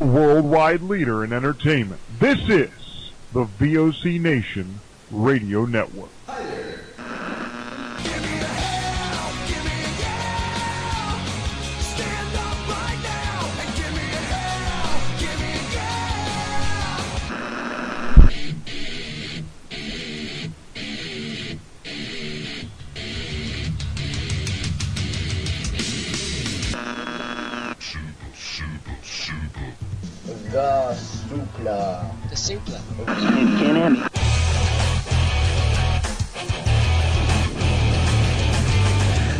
worldwide leader in entertainment. This is the VOC Nation Radio Network. Hi there. The Supla. The Supla. Can't have me.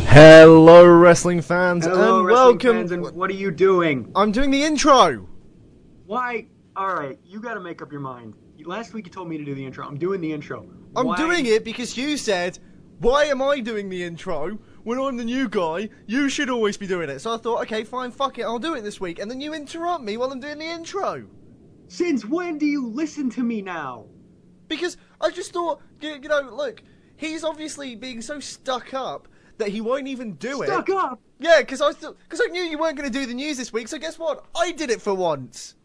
Hello, wrestling fans, Hello, and wrestling welcome. fans, and what are you doing? I'm doing the intro. Why? Alright, you gotta make up your mind. Last week you told me to do the intro. I'm doing the intro. I'm Why? doing it because you said, why am I doing the intro when I'm the new guy? You should always be doing it. So I thought, okay, fine, fuck it, I'll do it this week. And then you interrupt me while I'm doing the intro. Since when do you listen to me now? Because I just thought, you know, look, he's obviously being so stuck up that he won't even do it. Stuck up? Yeah, because I knew you weren't going to do the news this week, so guess what? I did it for once.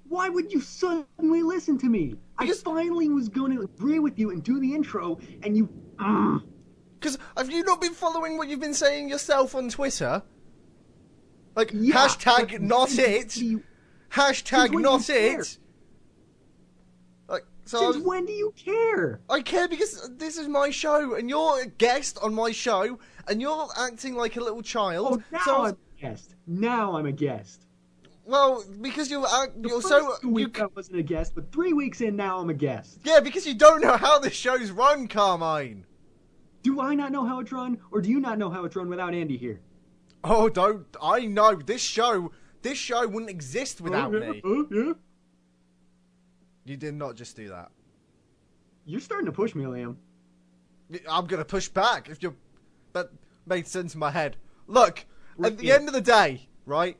Why would you suddenly listen to me? Because I finally was going to agree with you and do the intro, and you... Because have you not been following what you've been saying yourself on Twitter? Like, Yeah, hashtag but not since it. when do you- Hashtag when not do you care? it. Like, so Since when do you care? I care because this is my show, and you're a guest on my show, and you're acting like a little child. Oh, now so, I'm a guest. Now I'm a guest. well, because you're The so first 2 weeks I wasn't a guest, but 3 weeks in now I'm a guest. yeah, because you don't know how this show's run, Carmine. Do I not know how it's run, or do you not know how it's run without Andy here? Oh, don't I know this show wouldn't exist without me. Yeah. You did not just do that. You're starting to push me, Liam. I'm gonna push back if you're. That made sense in my head. Look, at the end of the day, right?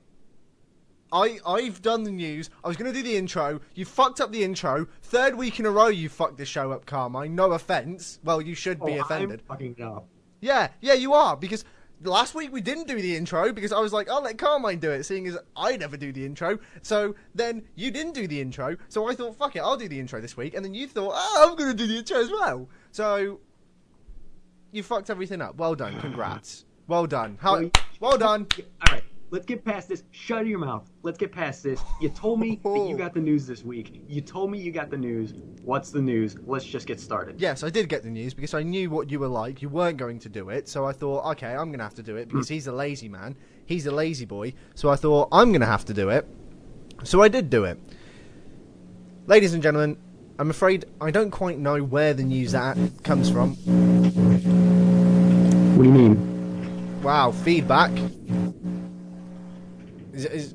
I've done the news. I was gonna do the intro. You fucked up the intro. Third week in a row, you fucked this show up, Carmine. No offense. Well, you should be offended. I'm fucking up. Yeah, you are, because last week we didn't do the intro because I was like, I'll let Carmine do it, seeing as I never do the intro. So then you didn't do the intro, so I thought, fuck it, I'll do the intro this week. And then you thought, oh, I'm going to do the intro as well. So you fucked everything up. Well done, congrats. Well done. Well done. Alright, let's get past this. Shut your mouth. Let's get past this. You told me that you got the news this week. You told me you got the news. What's the news? Let's just get started. Yes, I did get the news because I knew what you were like. You weren't going to do it, so I thought, okay, I'm going to have to do it because he's a lazy man. He's a lazy boy. So I thought, I'm going to have to do it. So I did do it. Ladies and gentlemen, I'm afraid I don't quite know where the news that comes from. What do you mean? Wow, feedback.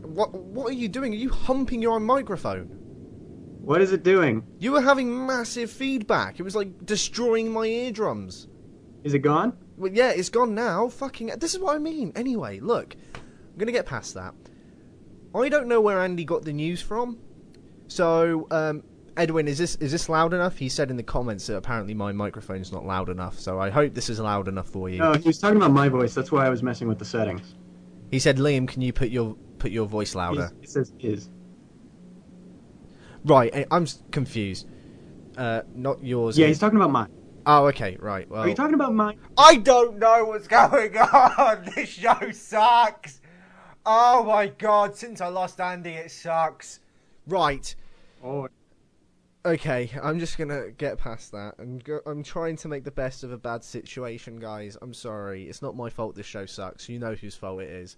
What are you doing? Are you humping your own microphone? What is it doing? You were having massive feedback. It was like destroying my eardrums. Is it gone? Well, yeah, it's gone now. Fucking, this is what I mean. Anyway, look, I'm gonna get past that. I don't know where Andy got the news from. So, Edwin, is this loud enough? He said in the comments that apparently my microphone's not loud enough. So I hope this is loud enough for you. No, he was talking about my voice. That's why I was messing with the settings. He said, Liam, can you put your voice louder? It says his. Right, I'm confused. Not yours. Yeah, he's talking about mine. Oh, okay, right. Well, Are you talking about mine? I don't know what's going on. This show sucks. Oh my god, since I lost Andy, it sucks. Right. Oh. Okay, I'm just gonna get past that. I'm trying to make the best of a bad situation, guys. I'm sorry. It's not my fault this show sucks. You know whose fault it is.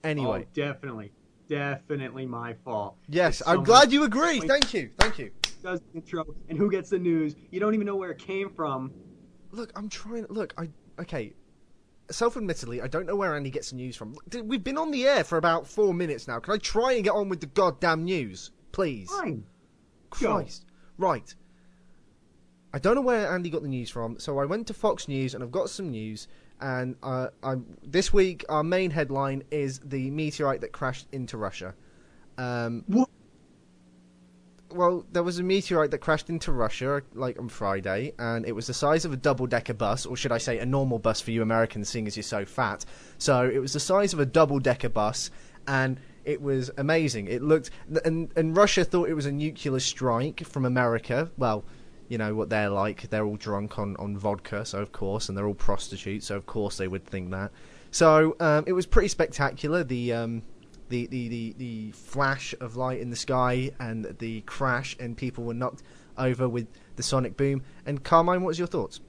Anyway. Oh, definitely my fault. Yes, If I'm someone glad you agree. Thank you. does the intro, and who gets the news, you don't even know where it came from. Look, I'm trying. Look, okay. Self-admittedly, I don't know where Andy gets the news from. We've been on the air for about 4 minutes now. Can I try and get on with the goddamn news, please? Fine. Christ. Right. I don't know where Andy got the news from, so I went to Fox News and I've got some news. And this week, our main headline is the meteorite that crashed into Russia. What? Well, there was a meteorite that crashed into Russia, like, on Friday, and it was the size of a double-decker bus, or should I say a normal bus for you Americans, seeing as you're so fat. So, it was the size of a double-decker bus, and It was amazing. It looked, and Russia thought it was a nuclear strike from America. Well, you know what they're like. They're all drunk on vodka, so of course, and they're all prostitutes, so of course they would think that. So it was pretty spectacular. The flash of light in the sky and the crash, and people were knocked over with the sonic boom. And Carmine, what was your thoughts?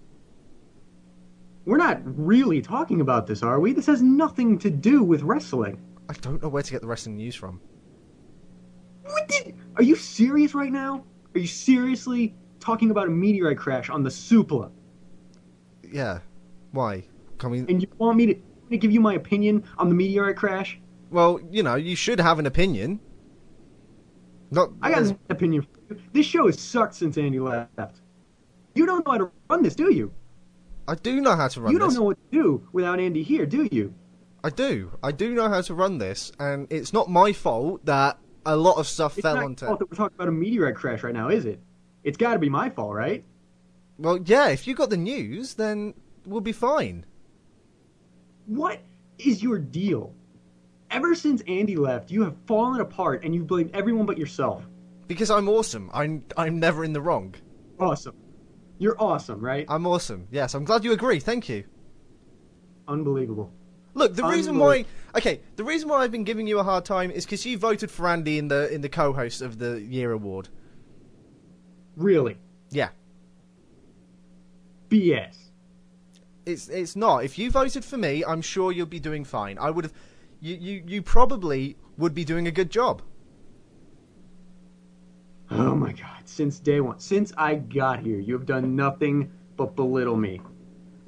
We're not really talking about this, are we? This has nothing to do with wrestling. I don't know where to get the wrestling news from. Are you serious right now? Are you seriously talking about a meteorite crash on the Supla? Yeah. Why? And you want me to give you my opinion on the meteorite crash? Well, you know, you should have an opinion. I got an opinion for you. This show has sucked since Andy left. You don't know how to run this, do you? I do know how to run this. You don't know what to do without Andy here, do you? I do. I do know how to run this, and it's not my fault that a lot of stuff fell onto... It's not your fault that we're talking about a meteorite crash right now, is it? It's got to be my fault, right? Well, yeah, if you got the news, then we'll be fine. What is your deal? Ever since Andy left, you have fallen apart, and you've blamed everyone but yourself. Because I'm awesome. I'm never in the wrong. Awesome. You're awesome, right? I'm awesome. Yes, I'm glad you agree. Thank you. Unbelievable. Look, the reason why I've been giving you a hard time is because you voted for Andy in the co-host of the Year award. Really? Yeah. BS. It's not. If you voted for me, I'm sure you'll be doing fine. I would have. You probably would be doing a good job. Oh my God! Since day one, since I got here, you have done nothing but belittle me.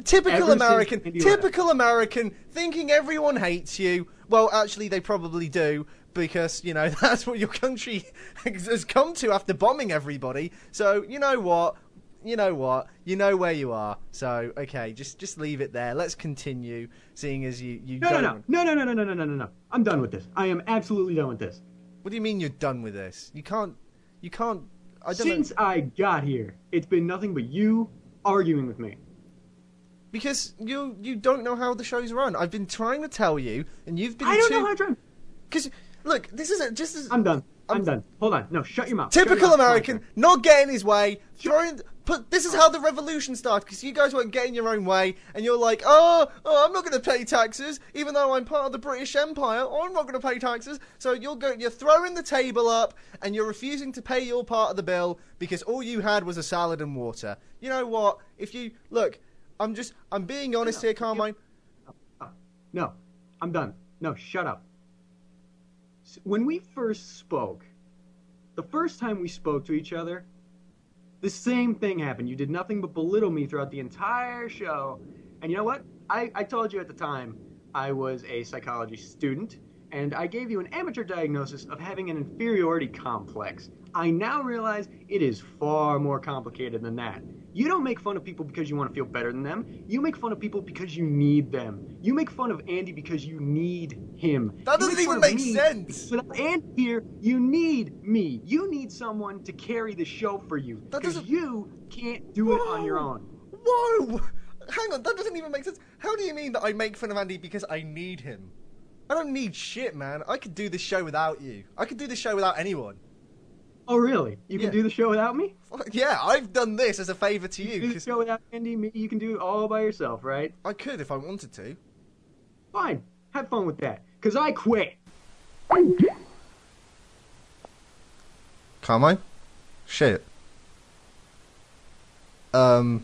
Typical American, thinking everyone hates you. Well, actually, they probably do, because, you know, that's what your country has come to after bombing everybody. So, you know what? You know where you are. So, okay, just leave it there. Let's continue, seeing as you No. I'm done with this. I am absolutely done with this. What do you mean you're done with this? You can't, Since I got here, it's been nothing but you arguing with me. Because you don't know how the show's run. I've been trying to tell you, and you've been I don't know how to run. Because, look, this isn't just as... I'm done. Hold on. No, shut your mouth. Typical American, not getting his way, this is how the revolution started, because you guys weren't getting your own way, and you're like, oh, I'm not going to pay taxes, even though I'm part of the British Empire, I'm not going to pay taxes, so you're throwing the table up, and you're refusing to pay your part of the bill, because all you had was a salad and water. You know what? Look, I'm being honest here, Carmine. No, I'm done. No, shut up. When we first spoke, the first time we spoke to each other, the same thing happened. You did nothing but belittle me throughout the entire show. And you know what? I told you at the time I was a psychology student, and I gave you an amateur diagnosis of having an inferiority complex. I now realize it is far more complicated than that. You don't make fun of people because you want to feel better than them. You make fun of people because you need them. You make fun of Andy because you need him. That doesn't even make sense. Without Andy here, you need me. You need someone to carry the show for you. Because you can't do it on your own. Whoa! Hang on, that doesn't even make sense. How do you mean that I make fun of Andy because I need him? I don't need shit, man. I could do this show without you. I could do this show without anyone. Oh, really? You can do the show without me? Yeah, I've done this as a favour to you. You can do the show without Andy, me, you can do it all by yourself, right? I could if I wanted to. Fine. Have fun with that. Because I quit. Carmine? Shit. Okay.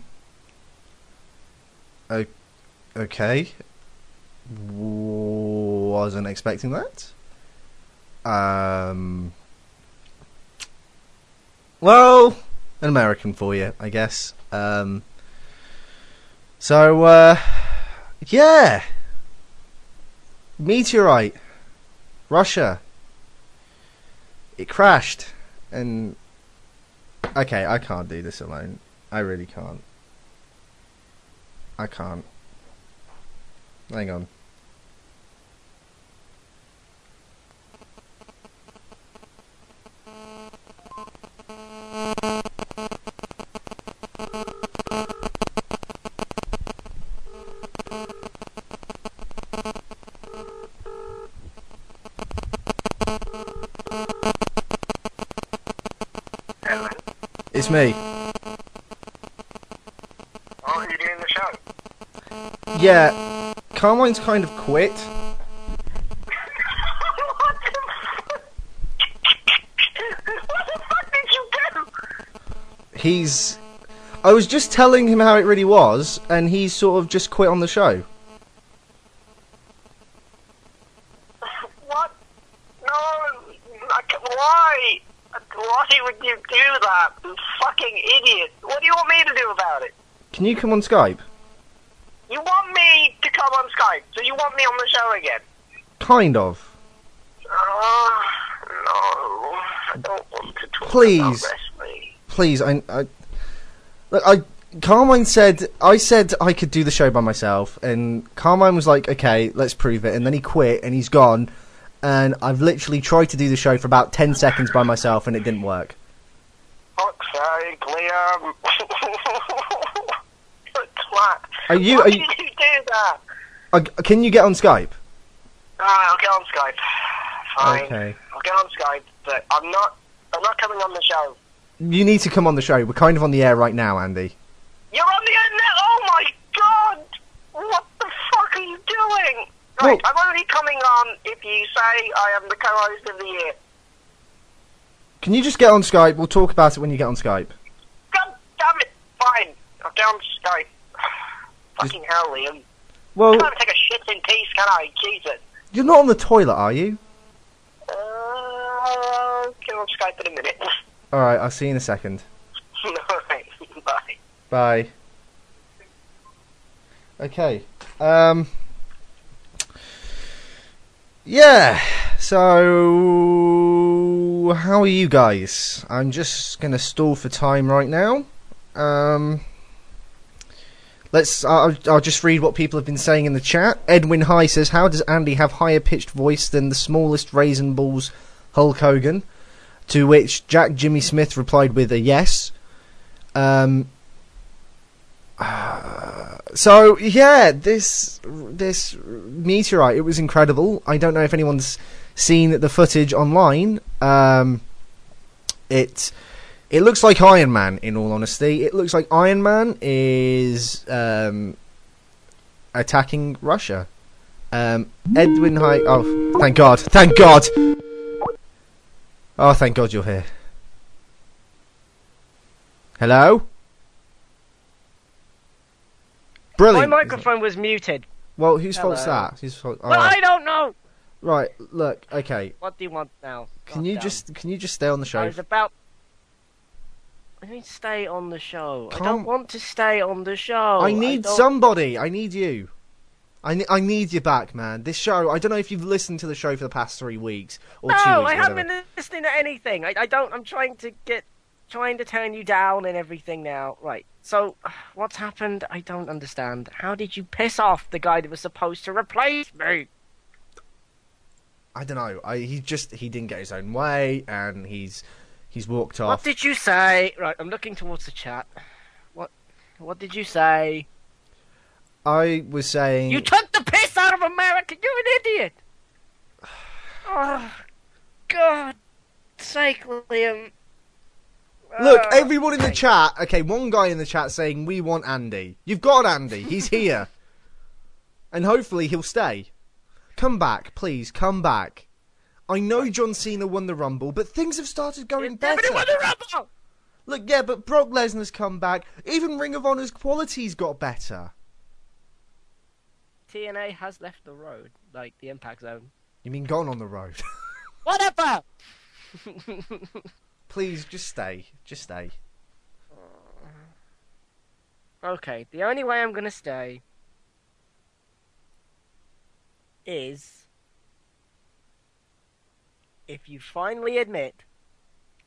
Wasn't expecting that. Well, an American for you, I guess. Yeah. Meteorite. Russia. It crashed. And... Okay, I can't do this alone. I really can't. I can't. Hang on. it's me. Oh, you're doing the show? Yeah, Carmine's kind of quit. What the fuck did you do? I was just telling him how it really was, and he sort of just quit on the show. What? No, why? Why would you do that? You fucking idiot. What do you want me to do about it? Can you come on Skype? You want me to come on Skype, so you want me on the show again? Kind of. No, I don't want to talk Please. about wrestling. Please, Carmine said, I said I could do the show by myself, and Carmine was like, okay, let's prove it, and then he quit, and he's gone, and I've literally tried to do the show for about 10 seconds by myself, and it didn't work. Fuck's sake, Liam. Twat. Are you- Why are did you- you do that? Can you get on Skype? Alright, I'll get on Skype. Fine. Okay. I'll get on Skype, but I'm not coming on the show. You need to come on the show. We're kind of on the air right now, Andy. You're on the internet? Oh my god! What the fuck are you doing? Right, Well- I'm only coming on if you say I am the co-host of the year. Can you just get on Skype? We'll talk about it when you get on Skype. God damn it! Fine. I'll get on Skype. Fucking hell, Liam. Well, I can't take a shit in peace, can I? Jesus. you're not on the toilet, are you? Get on Skype in a minute. Alright, I'll see you in a second. Alright, bye. Bye. Okay. Yeah. So, how are you guys? I'm just gonna stall for time right now. I'll just read what people have been saying in the chat. Edwin High says, how does Andy have higher pitched voice than the smallest raisin balls Hulk Hogan? To which Jack Jimmy Smith replied with a yes. So yeah, this meteorite, it was incredible. I don't know if anyone's seen the footage online. It looks like Iron Man, in all honesty. It looks like Iron Man is attacking Russia. Edwin High. Oh, thank God! Thank God! Oh, thank God you're here. Hello? Brilliant. My microphone was muted. Well, whose fault's Hello. that? Whose fault? Well, I don't know. Right, look, okay. What do you want now? Can you just stay on the I show? was about. I need to stay on the show. I Can't- don't want to stay on the show. I need don't- somebody. I need you. I need you back, man. This show. I don't know if you've listened to the show for the past 3 weeks or 2 weeks. No, or I haven't whatever. been listening to anything. I don't. I'm trying to turn you down and everything now. Right. So, what's happened? I don't understand. How did you piss off the guy that was supposed to replace me? I don't know. He didn't get his own way, and he's walked off. What did you say? Right. I'm looking towards the chat. What did you say? I was saying. You took the piss out of America. You're an idiot. Oh, God sake, Liam. Look, everyone in the okay. chat. Okay, one guy in the chat saying we want Andy. You've got Andy. He's here, and hopefully he'll stay. Come back, please. Come back. I know John Cena won the Rumble, but things have started going better. Everybody won the Rumble! Look, yeah, but Brock Lesnar's come back. Even Ring of Honor's quality's got better. TNA has left the road, like the Impact Zone. You mean gone on the road? Whatever! Please, just stay. Just stay. Okay, the only way I'm gonna stay is if you finally admit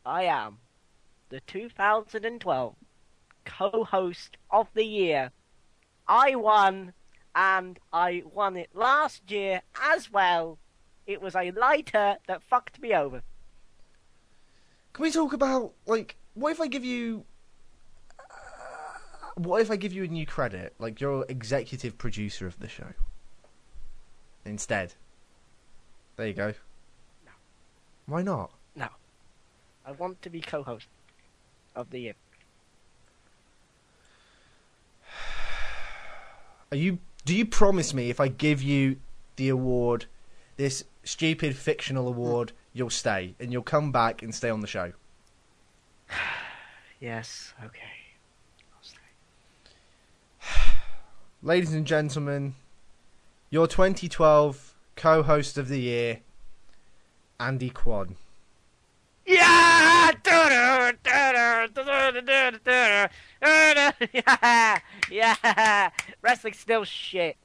I am the 2012 co-host of the year. I won, and I won it last year as well. It was a lighter that fucked me over. Can we talk about, like, what if I give you... what if I give you a new credit? Like, you're executive producer of the show. Instead. There you go. No. Why not? No. I want to be co-host of the year. Do you promise me if I give you the award, this stupid fictional award, you'll stay and you'll come back and stay on the show? Yes. Okay. I'll stay. Ladies and gentlemen, your 2012 co-host of the year, Andy Quad. Yeah! Yeah! Wrestling's still shit.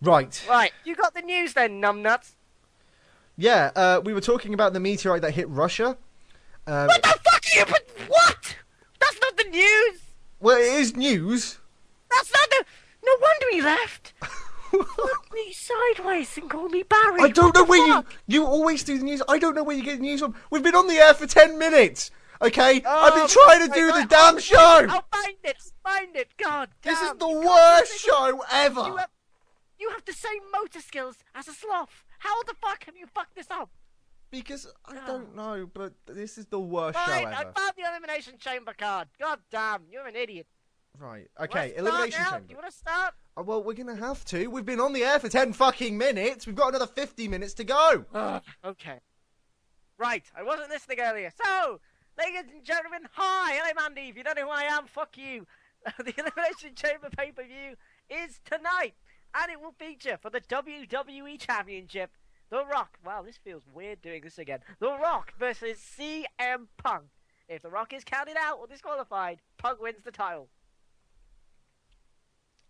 Right. Right, you got the news then, numbnuts. Yeah, we were talking about the meteorite that hit Russia. What the fuck are you... What? That's not the news! Well, it is news. That's not the... No wonder he left. Look me sideways and call me Barry. I don't know where fuck? you always do the news. I don't know where you get the news from. We've been on the air for 10 minutes. Okay, I've been trying to do the damn show. I'll find it. God damn. This is the worst show ever. You have the same motor skills as a sloth. How the fuck have you fucked this up? Because I don't know, but this is the worst show Fine, ever. I found the Elimination Chamber card. God damn, you're an idiot. Right, okay, Elimination Chamber. You want to start? Well, we're gonna have to. We've been on the air for 10 fucking minutes. We've got another 50 minutes to go. Okay. Right, I wasn't listening earlier. So, ladies and gentlemen, hi, I'm Andy. If you don't know who I am, fuck you. The Elimination Chamber pay-per-view is tonight, and it will feature for the WWE Championship, The Rock. Wow, this feels weird doing this again. The Rock versus CM Punk. If The Rock is counted out or disqualified, Punk wins the title.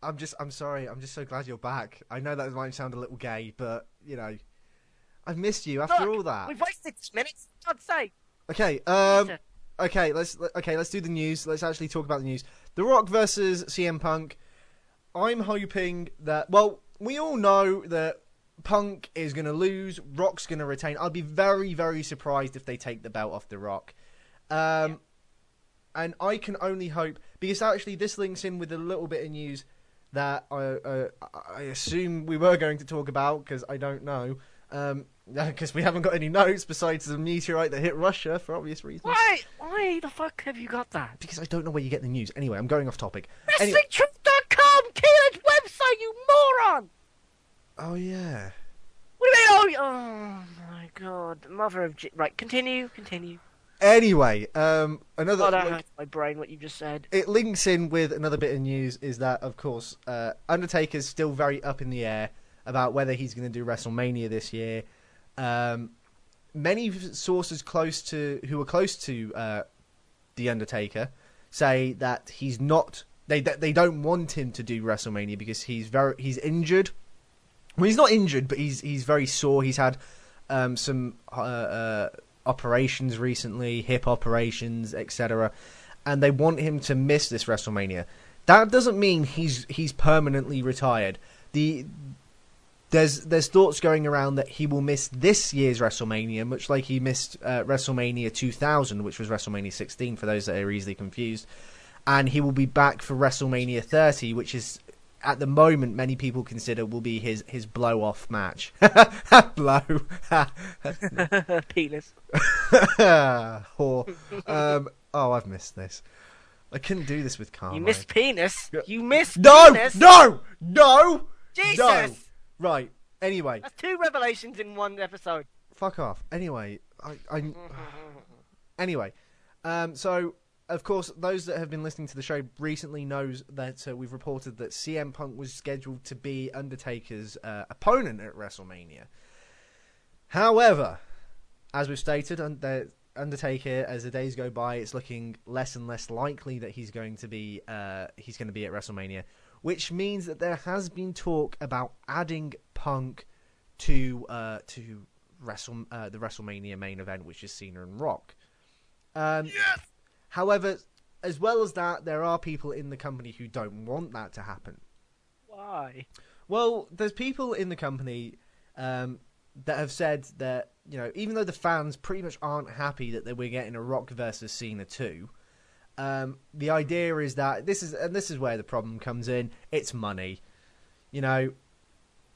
I'm sorry. I'm just so glad you're back. I know that might sound a little gay, but, you know, I've missed you after all that. We've wasted 6 minutes, I'd say. Okay, let's do the news. Let's actually talk about the news. The Rock versus CM Punk. I'm hoping that, well, we all know that Punk is going to lose, Rock's going to retain. I'd be very, very surprised if they take the belt off The Rock. And I can only hope, because actually this links in with a little bit of news that I assume we were going to talk about, because I don't know. Because we haven't got any notes besides the meteorite that hit Russia, for obvious reasons. Why the fuck have you got that? Because I don't know where you get the news. Anyway, I'm going off topic. WrestlingTruth.com, Keelan's website, you moron! Oh, yeah. What do you mean, oh my god, mother of right, continue. Anyway, God, that hurts my brain, what you just said. It links in with another bit of news, is that, of course, Undertaker's still very up in the air about whether he's going to do WrestleMania this year. Many sources who are close to the Undertaker say that he's not. They don't want him to do WrestleMania because he's injured. Well, he's not injured, but he's very sore. He's had some operations recently, hip operations, etc., and they want him to miss this WrestleMania. That doesn't mean he's permanently retired. There's thoughts going around that he will miss this year's WrestleMania, much like he missed WrestleMania 2000, which was WrestleMania 16, for those that are easily confused. And he will be back for WrestleMania 30, which is, at the moment, many people consider will be his blow-off match. Blow. Penis. Whore. I've missed this. I couldn't do this with Carmine. You missed penis? You missed No! penis? No! Jesus! No! Right, anyway. That's 2 revelations in 1 episode. Fuck off. Anyway, Anyway, so, of course, those that have been listening to the show recently knows that we've reported that CM Punk was scheduled to be Undertaker's opponent at WrestleMania. However, as we've stated, Undertaker, as the days go by, it's looking less and less likely that he's going to be at WrestleMania, which means that there has been talk about adding Punk to the WrestleMania main event, which is Cena and Rock. Yes! However, as well as that, there are people in the company who don't want that to happen. Why? Well, there's people in the company that have said that, you know, even though the fans pretty much aren't happy that we're getting a Rock versus Cena 2, the idea is that this is where the problem comes in. It's money. You know,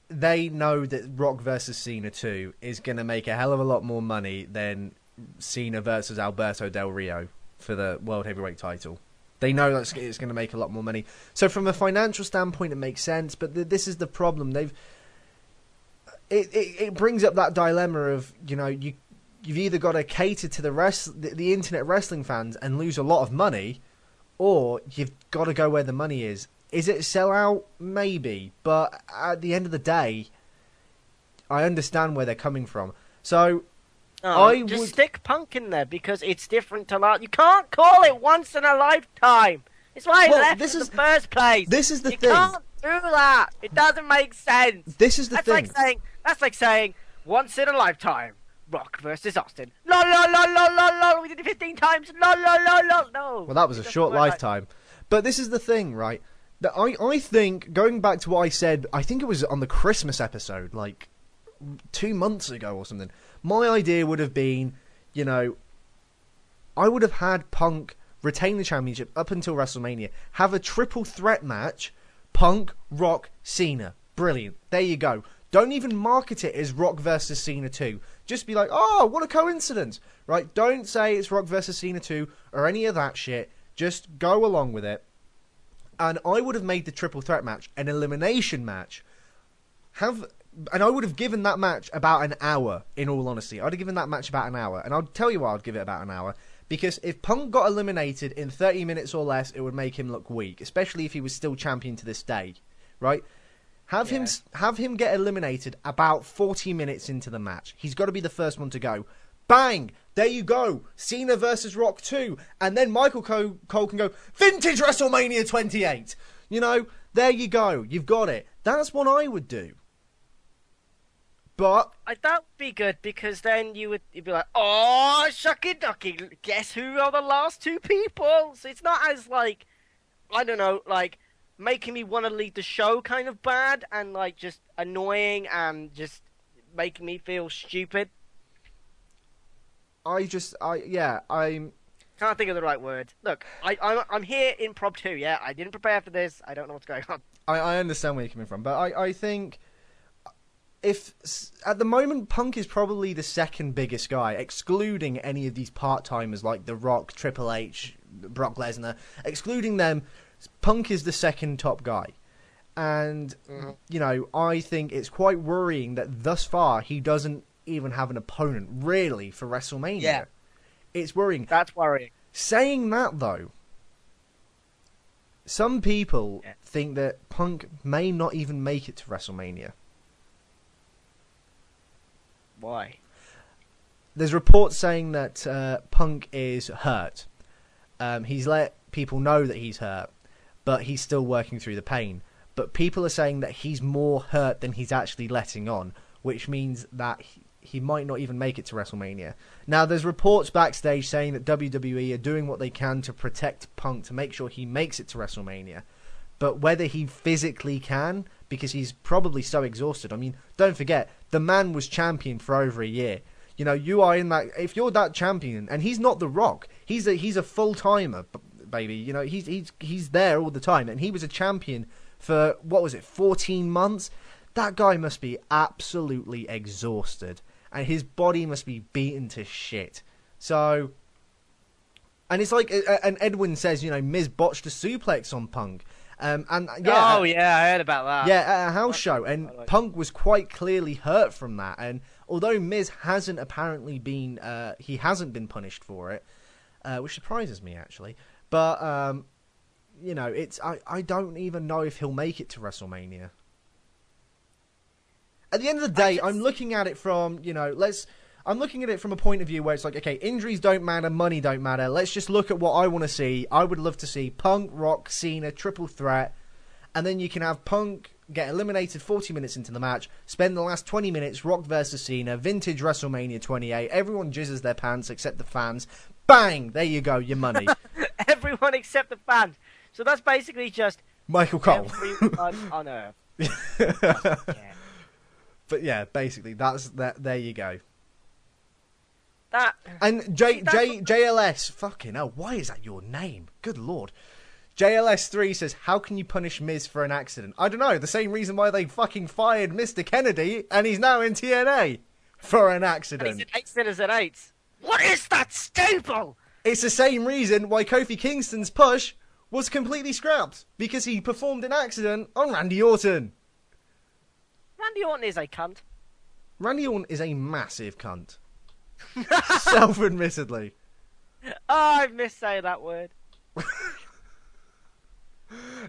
they know that Rock versus Cena 2 is going to make a hell of a lot more money than Cena versus Alberto Del Rio for the World Heavyweight title. They know that it's going to make a lot more money. So from a financial standpoint, it makes sense. But this is the problem. It brings up that dilemma of, you know, you've either got to cater to the internet wrestling fans and lose a lot of money, or you've got to go where the money is. Is it a sellout? Maybe. But at the end of the day, I understand where they're coming from. So just stick Punk in there because it's different to that. You can't call it once in a lifetime. It's why he left in the first place. This is the thing. You can't do that. It doesn't make sense. This is the thing. That's like saying once in a lifetime. Rock versus Austin. Lol, lol, lol, lol, lol, lol. We did it 15 times. Lol, lol, lol, lol. No. Well, that was a short lifetime. But this is the thing, right? That I think, going back to what I said, I think it was on the Christmas episode, like 2 months ago or something. My idea would have been, you know, I would have had Punk retain the championship up until WrestleMania, have a triple threat match, Punk, Rock, Cena. Brilliant. There you go. Don't even market it as Rock versus Cena 2. Just be like, oh, what a coincidence, right? Don't say it's Rock versus Cena 2 or any of that shit. Just go along with it. And I would have made the triple threat match an elimination match. And I would have given that match about an hour, in all honesty. I'd have given that match about an hour. And I'll tell you why I'd give it about an hour. Because if Punk got eliminated in 30 minutes or less, it would make him look weak. Especially if he was still champion to this day, right? Have him get eliminated about 40 minutes into the match. He's got to be the first one to go. Bang! There you go. Cena versus Rock 2. And then Michael Cole can go, Vintage WrestleMania 28. You know, there you go. You've got it. That's what I would do. But that would be good because then you'd be like, oh, shucky ducky. Guess who are the last two people? So it's not as like, I don't know, like making me want to leave the show kind of bad and like just annoying and just making me feel stupid. I'm can't think of the right word. Look, I'm here in Prob 2, yeah? I didn't prepare for this. I don't know what's going on. I understand where you're coming from, but I think if at the moment Punk is probably the second biggest guy, excluding any of these part-timers like The Rock, Triple H, Brock Lesnar, excluding them, Punk is the second top guy. And, you know, I think it's quite worrying that thus far he doesn't even have an opponent, really, for WrestleMania. Yeah. It's worrying. That's worrying. Saying that, though, some people think that Punk may not even make it to WrestleMania. Why? There's reports saying that Punk is hurt. He's let people know that he's hurt, but he's still working through the pain. But people are saying that he's more hurt than he's actually letting on, which means that he might not even make it to WrestleMania. Now, there's reports backstage saying that WWE are doing what they can to protect Punk to make sure he makes it to WrestleMania. But whether he physically can, because he's probably so exhausted. I mean, don't forget, the man was champion for over a year. You know, you are in that. If you're that champion, and he's not The Rock, he's a full timer, baby. You know, he's there all the time, and he was a champion for 14 months. That guy must be absolutely exhausted, and his body must be beaten to shit. So, and it's like, and Edwin says, you know, Miz botched a suplex on Punk. And yeah, oh yeah, I heard about that. Yeah, at a house show, and Punk was quite clearly hurt from that. And although Miz hasn't apparently been, he hasn't been punished for it, which surprises me actually. But you know, I don't even know if he'll make it to WrestleMania. At the end of the day, I'm looking at it from, you know, I'm looking at it from a point of view where it's like, okay, injuries don't matter, money don't matter. Let's just look at what I want to see. I would love to see Punk, Rock, Cena, triple threat. And then you can have Punk get eliminated 40 minutes into the match, spend the last 20 minutes, Rock versus Cena, vintage WrestleMania 28. Everyone jizzes their pants except the fans. Bang! There you go, your money. Everyone except the fans. So that's basically just Michael Cole. Everyone on Earth. Yeah. But yeah, basically, that's that. There you go. That and JLS, fucking hell, why is that your name? Good lord. JLS3 says, how can you punish Miz for an accident? I don't know, the same reason why they fucking fired Mr. Kennedy, and he's now in TNA for an accident. And he's an 8 sinners and 8s. What is that staple? It's the same reason why Kofi Kingston's push was completely scrapped because he performed an accident on Randy Orton. Randy Orton is a cunt. Randy Orton is a massive cunt. Self-admittedly. Oh, I missed saying that word.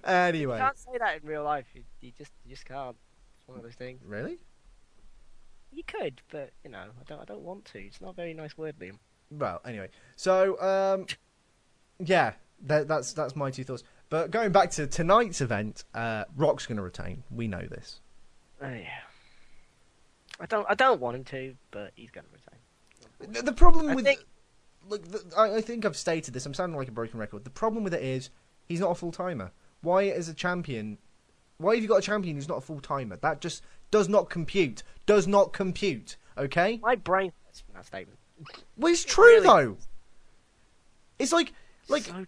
Anyway. You can't say that in real life. You just can't. It's one of those things. Really? You could, but I don't want to. It's not a very nice word, Liam. Well, anyway. So, yeah, that's my two thoughts. But going back to tonight's event, Rock's going to retain. We know this. Oh yeah. I don't want him to, but he's going to retain. The problem with... think... Look, I think I've stated this. I'm sounding like a broken record. The problem with it is he's not a full-timer. Why, as a champion... Why have you got a champion who's not a full-timer? That just does not compute. Does not compute, okay? My brain hurts from that statement. Well, it's true, though. It's like... So,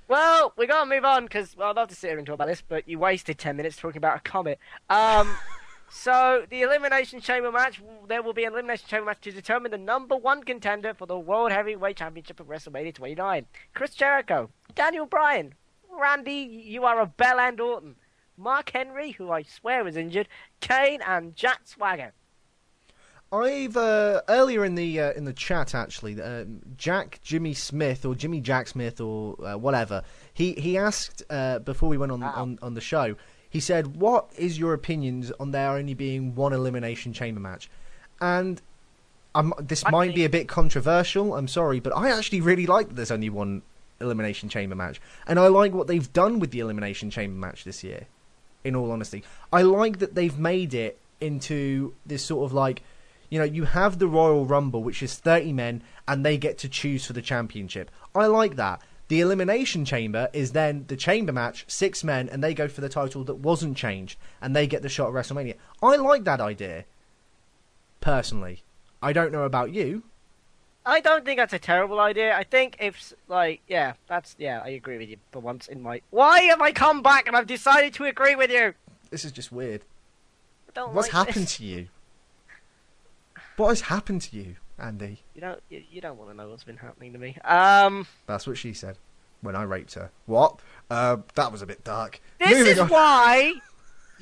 Well, we got to move on, because I'd love to sit here and talk about this, but you wasted 10 minutes talking about a comet. So, the Elimination Chamber match, there will be an Elimination Chamber match to determine the number one contender for the World Heavyweight Championship at WrestleMania 29. Chris Jericho, Daniel Bryan, Randy, you are a Bell and Orton, Mark Henry, who I swear was injured, Kane, and Jack Swagger. I've earlier in the chat actually, Jimmy Jack Smith or whatever. He asked before we went on the show. He said, "What is your opinions on there only being one Elimination Chamber match?" And this might be a bit controversial. I'm sorry, but I actually really like that there's only one Elimination Chamber match, and I like what they've done with the Elimination Chamber match this year. In all honesty, I like that they've made it into this sort of like. You have the Royal Rumble, which is 30 men, and they get to choose for the championship. I like that. The Elimination Chamber is then the chamber match, 6 men, and they go for the title that wasn't changed, and they get the shot at WrestleMania. I like that idea, personally. I don't know about you. I don't think that's a terrible idea. I think if, I agree with you for once in my... Why have I come back and I've decided to agree with you? This is just weird. What's happened to you? What has happened to you, Andy? You don't want to know what's been happening to me. That's what she said when I raped her. What? That was a bit dark. This is why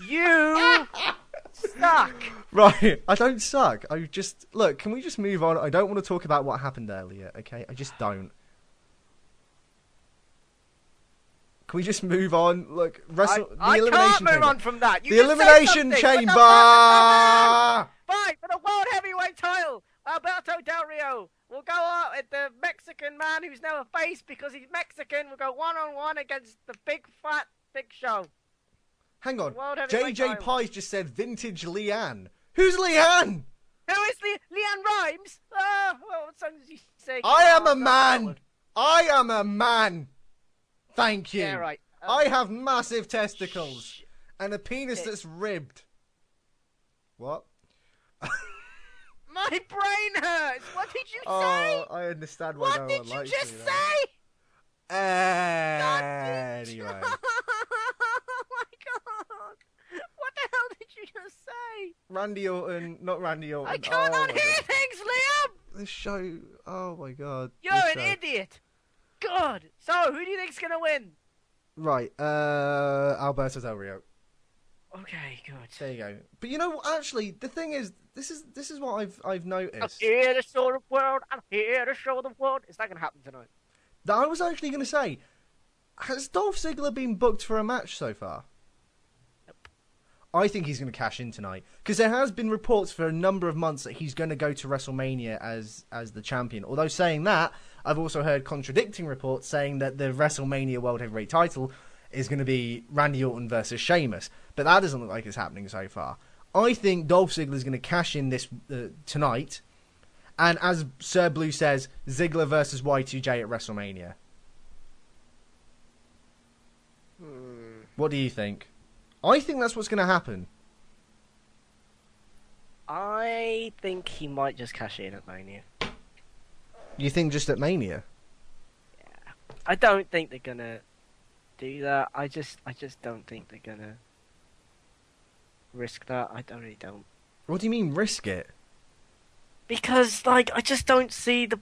you suck. Right, I don't suck. I just look. Can we just move on? I don't want to talk about what happened earlier. Okay, I just don't. Can we just move on? Look, I can't move on from that. The Elimination Chamber. Fight for the World Heavyweight title. Alberto Del Rio will go out with the Mexican man who's now a face because he's Mexican. Will go one-on-one against the big fat Big Show. Hang on. JJ Pies just said vintage Leanne. Who's Leanne? Who is Leanne Rhymes? What song does he sing? I am a man. I am a man. Thank you. Yeah, right. I have massive testicles and a penis that's ribbed. What? My brain hurts. What did you say? Oh, I understand why no one likes me. What did you just say? Anyway. Oh my god. What the hell did you just say? Randy Orton, not Randy Orton. I can't unhear things, Liam. This show, oh my god. You're an idiot. God. So, who do you think's gonna win? Right, Alberto Del Rio. Okay, good. There you go. But you know, actually, the thing is, this is what I've noticed. I'm here to show the world. I'm here to show the world. Is that gonna happen tonight? I was actually gonna say, has Dolph Ziggler been booked for a match so far? Nope. I think he's gonna cash in tonight because there has been reports for a number of months that he's gonna go to WrestleMania as the champion. Although saying that, I've also heard contradicting reports saying that the WrestleMania World Heavyweight title is going to be Randy Orton versus Sheamus. But that doesn't look like it's happening so far. I think Dolph Ziggler is going to cash in this tonight. And as Sir Blue says, Ziggler versus Y2J at WrestleMania. What do you think? I think that's what's going to happen. I think he might just cash in at Mania. You think just at Mania? Yeah. I don't think they're going to do that. I just don't think they're going to risk that. I really don't. What do you mean risk it? Because, I just don't see the...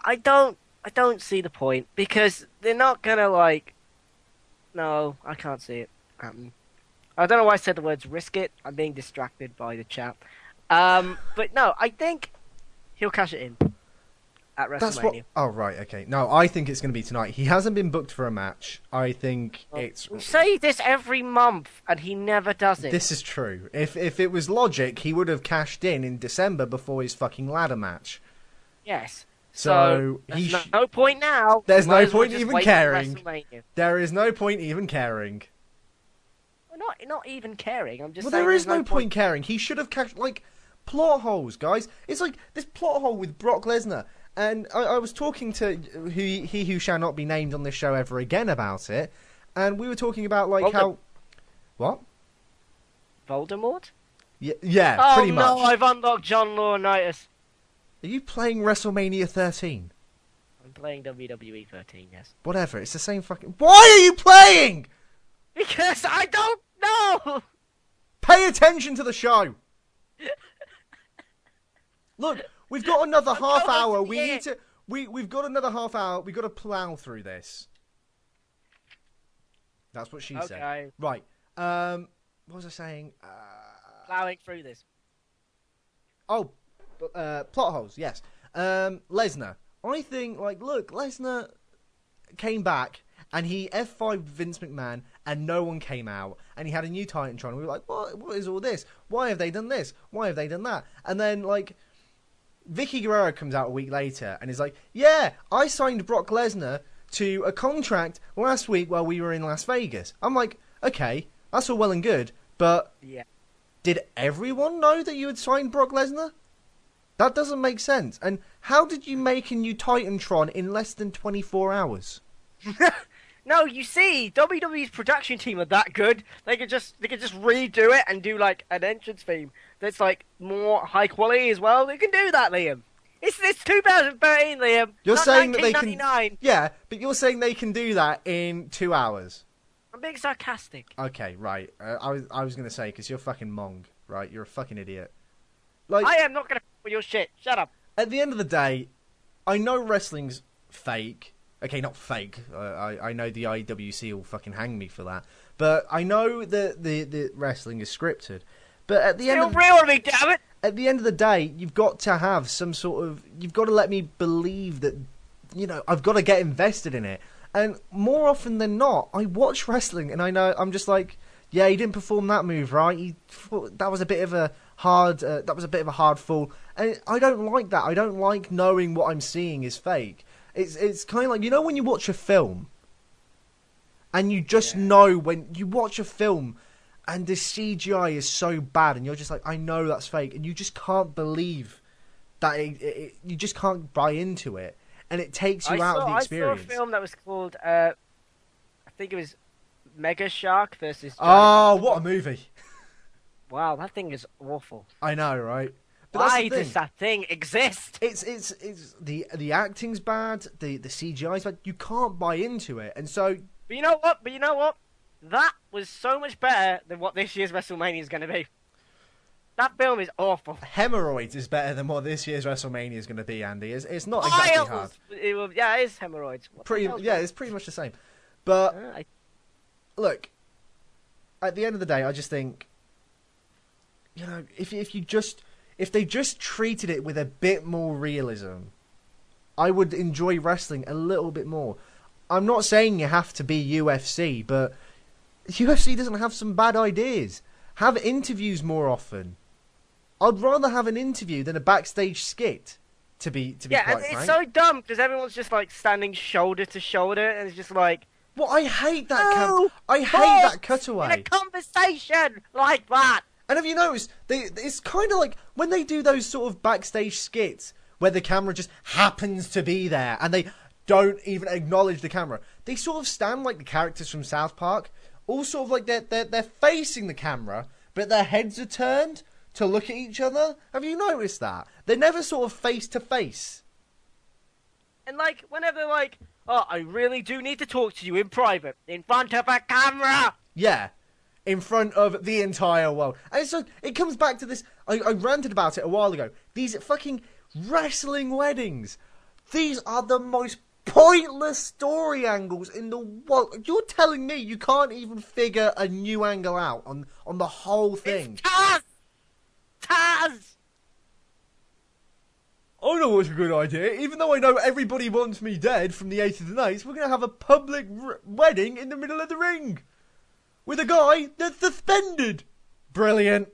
I don't see the point because they're not gonna like. No, I can't see it happening. I don't know why I said the words risk it. I'm being distracted by the chat. But no, I think he'll cash it in at WrestleMania. That's what. Oh right, okay. No, I think it's going to be tonight. He hasn't been booked for a match. I think it's. We say this every month, and he never does it. This is true. If it was logic, he would have cashed in December before his fucking ladder match. Yes. So there's no point now. There's Might no as well point just even wait for caring. WrestleMania. There is no point even caring. Well, not even caring. I'm just Well, saying there is there's no point caring. He should have cashed plot holes, guys. It's like this plot hole with Brock Lesnar. And I was talking to he who shall not be named on this show ever again about it, and we were talking about how. What? Voldemort? Yeah, pretty much. Oh no, I've unlocked John Laurinaitis. Are you playing WrestleMania 13? I'm playing WWE 13, yes. Whatever, it's the same fucking. Why are you playing? Because I don't know. Pay attention to the show. Look, we've got another half hour. We need to. We've got another half hour. We've got to plow through this. That's what she said. Right. What was I saying? Plowing through this. Oh, plot holes. Yes. Lesnar. I think look, Lesnar came back and he F5'd Vince McMahon and no one came out and he had a new Titantron. We were like, what is all this? Why have they done this? Why have they done that? And then Vicky Guerrero comes out a week later and is like, yeah, I signed Brock Lesnar to a contract last week while we were in Las Vegas. I'm like, okay, that's all well and good, but did everyone know that you had signed Brock Lesnar? That doesn't make sense. And how did you make a new Titantron in less than 24 hours? No, you see, WWE's production team are that good. They could just redo it and do an entrance theme that's more high quality as well. They can do that, Liam. It's 2013, Liam. You're not saying that they 1999. can. Yeah, but you're saying they can do that in 2 hours. I'm being sarcastic. Okay, right. I was gonna say because you're fucking mong, right? You're a fucking idiot. I am not gonna with your shit. Shut up. At the end of the day, I know wrestling's fake. Okay, not fake. I know the IWC will fucking hang me for that. But I know that the wrestling is scripted. But at the end of real me, damn it. At the end of the day, you've got to have some sort of. You've got to let me believe that. I've got to get invested in it. And more often than not, I watch wrestling and I know I'm just like, yeah, he didn't perform that move right. That was a bit of a hard. That was a bit of a hard fall. And I don't like that. I don't like knowing what I'm seeing is fake. It's kind of like, when you watch a film and you just know when you watch a film and the CGI is so bad and you're just like, I know that's fake, and you just can't believe that you just can't buy into it, and it takes you out of the experience. I saw a film that was called, I think it was Mega Shark versus Giant. Oh, what a movie. Wow, that thing is awful. I know, right? But why does that thing exist? It's the acting's bad, the CGI's bad. You can't buy into it, and so. But you know what? That was so much better than what this year's WrestleMania is going to be. That film is awful. Hemorrhoids is better than what this year's WrestleMania is going to be, Andy. It's not exactly hard. It is hemorrhoids. It's pretty much the same. But look, at the end of the day, I just think, if they just treated it with a bit more realism, I would enjoy wrestling a little bit more. I'm not saying you have to be UFC, but UFC doesn't have some bad ideas. Have interviews more often. I'd rather have an interview than a backstage skit, to be quite frank. Yeah, it's so dumb because everyone's just standing shoulder to shoulder, and it's just like. Well, I hate that. I hate that cutaway. In a conversation like that. And have you noticed, it's kind of like when they do those sort of backstage skits where the camera just happens to be there and they don't even acknowledge the camera. They sort of stand like the characters from South Park, all sort of like they're facing the camera, but their heads are turned to look at each other. Have you noticed that? They're never sort of face to face. And whenever oh, I really do need to talk to you in private, in front of a camera. Yeah. In front of the entire world. And so it comes back to this. I ranted about it a while ago. These fucking wrestling weddings. These are the most pointless story angles in the world. You're telling me you can't even figure a new angle out on the whole thing? It's Taz! Taz! I know what's a good idea. Even though I know everybody wants me dead from the 8th of the Nights, we're going to have a public wedding in the middle of the ring. With a guy that's suspended. Brilliant.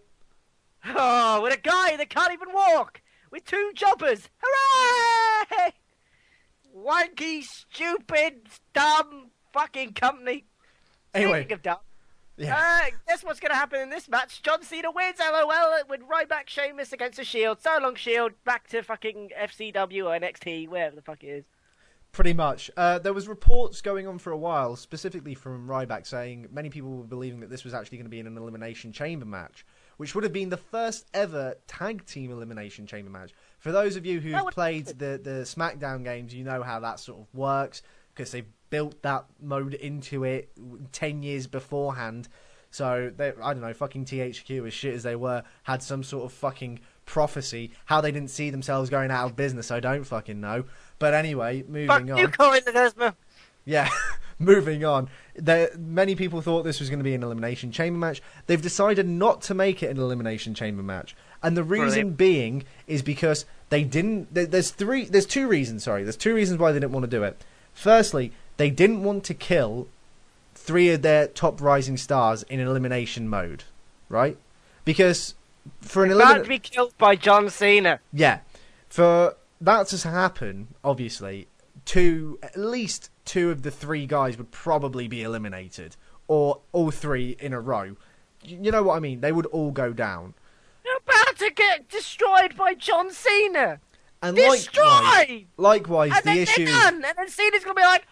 Oh, with a guy that can't even walk! With 2 jobbers! Hooray! Wanky, stupid, dumb fucking company. Anyway. Speaking of dumb, Yeah. guess what's going to happen in this match? John Cena wins, LOL, with Ryback Sheamus against the Shield. So long, Shield. Back to fucking FCW or NXT, wherever the fuck it is. Pretty much. There was reports going on for a while, specifically from Ryback, saying many people were believing that this was actually going to be in an Elimination Chamber match, which would have been the first ever tag team Elimination Chamber match. For those of you who've played the SmackDown games, you know how that sort of works, because they've built that mode into it 10 years beforehand. So, I don't know, fucking THQ, as shit as they were, had some sort of fucking prophecy. How they didn't see themselves going out of business, I don't fucking know. But anyway, moving on. You call it the Lesnar. Yeah, moving on. Many people thought this was going to be an Elimination Chamber match. They've decided not to make it an Elimination Chamber match. And the reason being is because they didn't... There's two reasons, sorry. There's 2 reasons why they didn't want to do it. Firstly, they didn't want to kill 3 of their top rising stars in elimination mode, right? Because for an About to be killed by John Cena. Yeah. For that to happen, obviously, at least 2 of the 3 guys would probably be eliminated. Or all 3 in a row. You know what I mean? They would all go down. You're about to get destroyed by John Cena. And destroyed! Likewise, and the then issue... they're done, and then Cena's going to be like...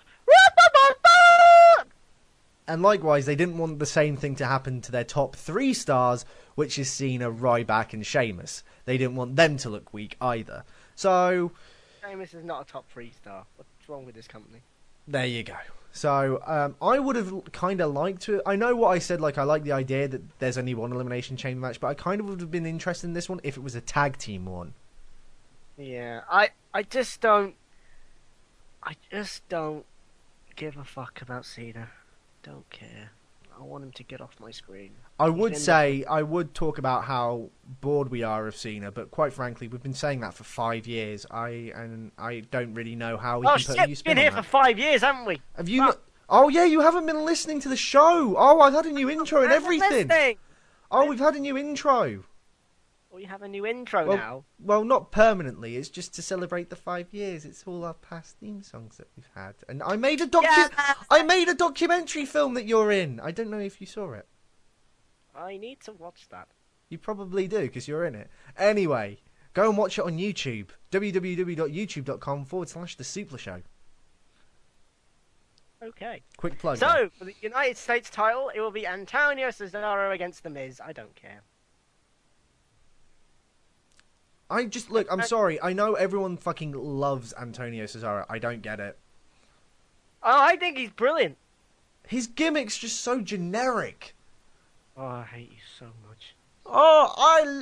And likewise, they didn't want the same thing to happen to their top 3 stars, which is Cena, Ryback, and Sheamus. They didn't want them to look weak either. So... Sheamus is not a top 3 star. What's wrong with this company? There you go. So, I would have kind of liked to... I know what I said, like, I like the idea that there's only one Elimination Chamber match, but I kind of would have been interested in this one if it was a tag team one. Yeah, I just don't give a fuck about Cena. Don't care. I want him to get off my screen. I would talk about how bored we are of Cena, but quite frankly, we've been saying that for 5 years. I don't really know how we can put a new spin on that. We've been here for 5 years, haven't we? Have you? Oh yeah, you haven't been listening to the show. Oh, I've had a new intro and everything. Oh, we've had a new intro. Well, you have a new intro now. Well, not permanently. It's just to celebrate the 5 years. It's all our past theme songs that we've had. And I made a documentary film that you're in. I don't know if you saw it. I need to watch that. You probably do, because you're in it. Anyway, go and watch it on YouTube. www.youtube.com/The Supla Show. Okay. Quick plug. So, for the United States title, it will be Antonio Cesaro against The Miz. I don't care. I'm sorry. I know everyone fucking loves Antonio Cesaro. I don't get it. Oh, I think he's brilliant. His gimmick's just so generic. Oh, I hate you so much. Oh,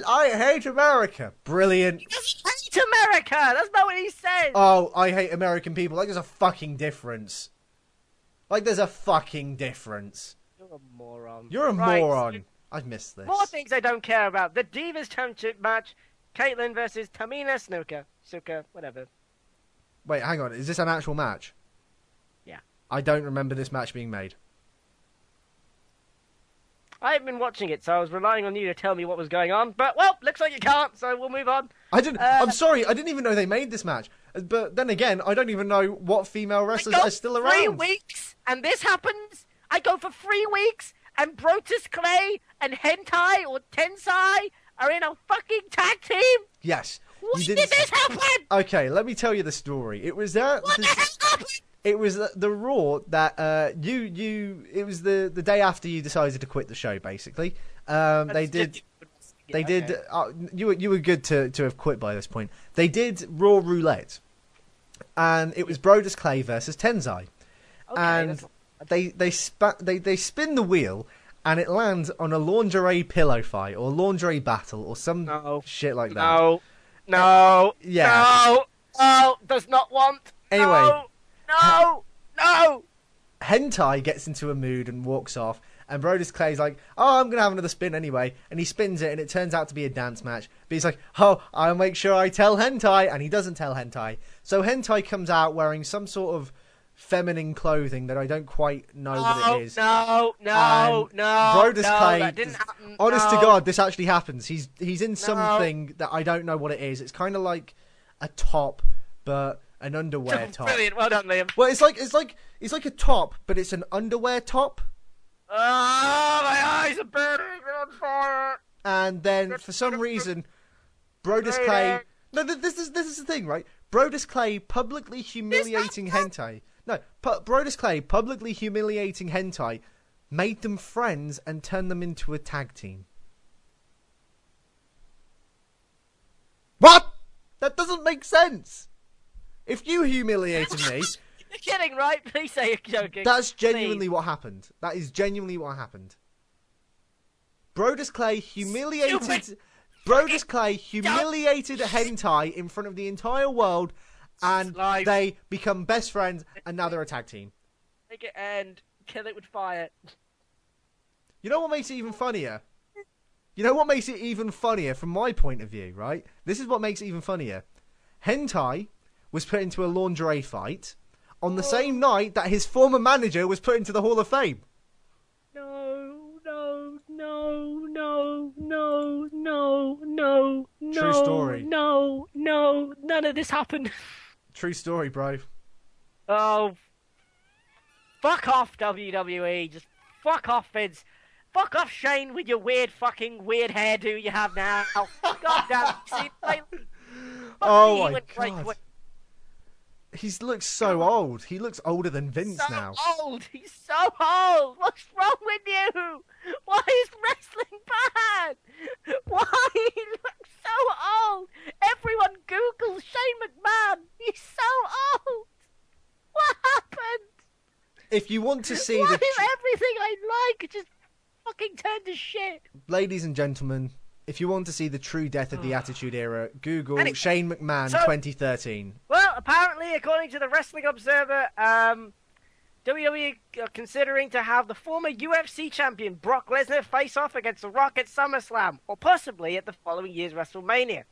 I hate America. Brilliant. He doesn't hate America! That's not what he said! Oh, I hate American people. Like, there's a fucking difference. You're a moron. You're a moron. I've missed this. More things I don't care about. The Divas Championship match. Caitlyn versus Tamina Snuka, whatever. Wait, hang on. Is this an actual match? Yeah. I don't remember this match being made. I haven't been watching it, so I was relying on you to tell me what was going on. But, well, looks like you can't, so we'll move on. I'm sorry, I didn't even know they made this match. But then again, I don't even know what female wrestlers are still around. 3 weeks, and this happens. I go for 3 weeks, and Brodus Clay and Hentai or Tensai are in a fucking tag team? Yes. When did this happen? Okay, let me tell you the story. It was that. What the hell happened? It was the Raw that it was the day after you decided to quit the show. Basically, they did. You were good to have quit by this point. They did Raw Roulette, and it was Brodus Clay versus Tensai, and they spin the wheel. And it lands on a lingerie pillow fight or lingerie battle or some shit like that. No. Yeah. No. No, does not want. Anyway. No. Hentai gets into a mood and walks off, and Brodus Clay's like, oh, I'm going to have another spin anyway, and he spins it, and it turns out to be a dance match, but he's like, oh, I'll make sure I tell Hentai, and he doesn't tell Hentai. So Hentai comes out wearing some sort of feminine clothing that I don't quite know what it is. No. Brodus Clay, that didn't happen. Honest to God, this actually happens. He's in something that I don't know what it is. It's kind of like a top, but an underwear top. Brilliant, well done, Liam. Well, it's like a top, but it's an underwear top. Oh, my eyes are burning on fire. And then for some reason, Brodus Clay. No, this is the thing, right? Brodus Clay publicly humiliating Hentai. No, Brodus Clay publicly humiliating Hentai made them friends and turned them into a tag team. What? That doesn't make sense. If you humiliated me, You're kidding, right? Please say you're joking. that's genuinely what happened. That is genuinely what happened. Brodus Clay humiliated. Brodus Clay humiliated Hentai in front of the entire world, and they become best friends, and now they're a tag team. Make it end. Kill it with fire. You know what makes it even funnier? You know what makes it even funnier from my point of view, right? This is what makes it even funnier. Hentai was put into a lingerie fight on the same night that his former manager was put into the Hall of Fame. No. True story. No, none of this happened. True story, bro. Oh, fuck off, WWE. Just fuck off, Vince. Fuck off, Shane, with your weird hairdo you have now. God damn. See, Oh my God. He looks so old. He looks older than Vince now. He's so old. What's wrong with you? Why is wrestling bad? Why? He looks so old. Everyone Google Shane McMahon. He's so old. What happened? If you want to see Why is everything I like just fucking turned to shit? Ladies and gentlemen, if you want to see the true death of the Attitude Era, Google Shane McMahon 2013. Well, apparently, according to the Wrestling Observer, WWE are considering to have the former UFC champion Brock Lesnar face off against The Rock at SummerSlam, or possibly at the following year's WrestleMania.